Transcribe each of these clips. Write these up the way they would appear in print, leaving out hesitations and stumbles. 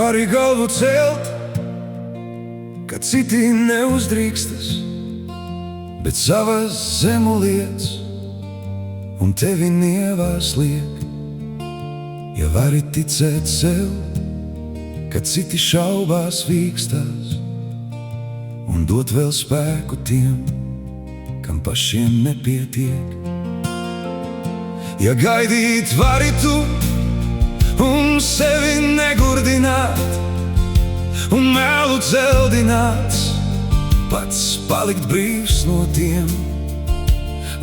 vari galvu celt, kad citi neuzdrīkstas, bet savas zemu liec un tevi nievās liek. Ja vari ticēt sev, kad citi šaubās vīkstās, un dot vēl spēku tiem, kam pašiem nepietiek. Ja gaidīt vari tu un sevi negurdināt, un melu dzeldināts, pats palikt brīvs no tiem,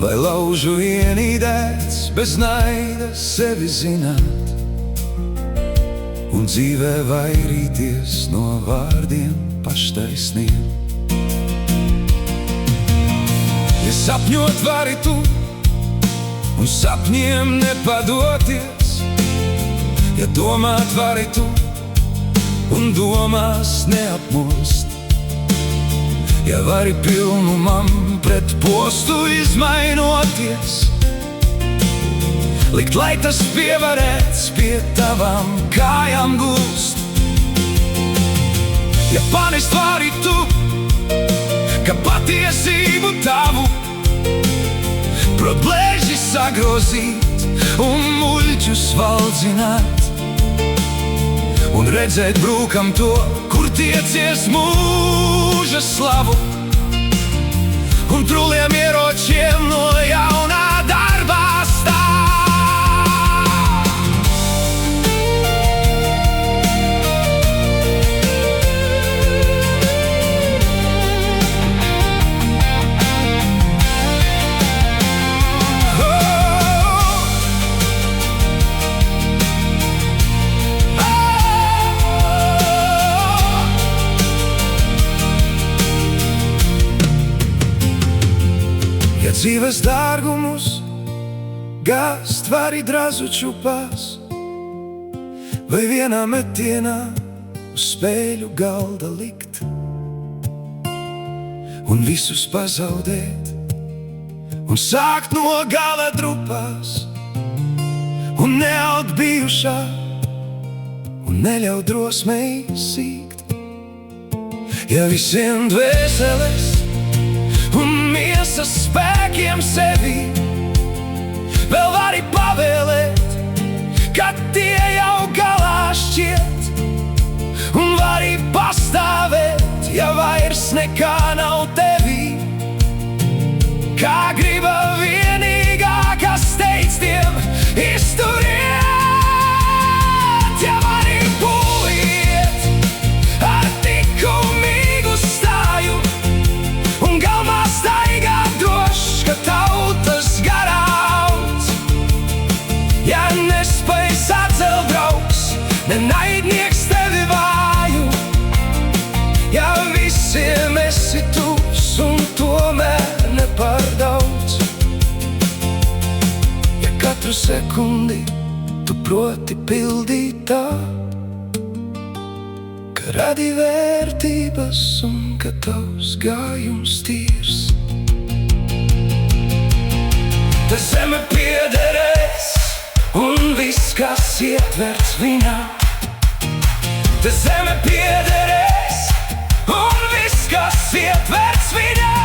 vai laužu ienīdēts, bez naida sevi zināt, un dzīvē vairīties no vārdiem paštaisniem. Ja sapņot vari tu un sapņiem nepadoties, ja domāt vari tu un domās neapmulst, ja vari pilnumam pret postu izmainoties, likt, lai tas pievarēts pie tavām kājām gulst. Ja panest vari tu, ka patiesību tavu problēži sagrozīt un muļķus valdzināt, un redzēt brūkam to, kur tiecies mūža slavu, un truliem ieročiem no jaunā darbā stāv. Ja dzīves dārgumus gāzt vari drazu čupās, vai vienā metienā uz spēļu galda likt, un visus pazaudēt, un sākt no gala drupās, un neaut bijušā, un neļaut drosmei sīkt. Ja visiem dvēseles un miesas spēkiem sevi vēl vari pavēlēt, kad tie jau galā šķiet, un vari pastāvēt, ja vairs nekā nav tevī, kā griba vienīgā, kas teic tiem izturiet. Ja vari pūliet ar likumīgu stāju, un galvā staigāt drošs, ka tautas garauts. Ja nespēj sacelt draugs, ne naidnieks tevi vāju, ja visiem esi tuvs un tomēr ne par daudz. Ja katru sekundi tu proti pildīt tā, ka radi vērtības un ka tavs gājums tīrs. Te zeme piederēs un viss, kas ietverts viņā. Te zeme piederēs un viss, kas ietverts viņā.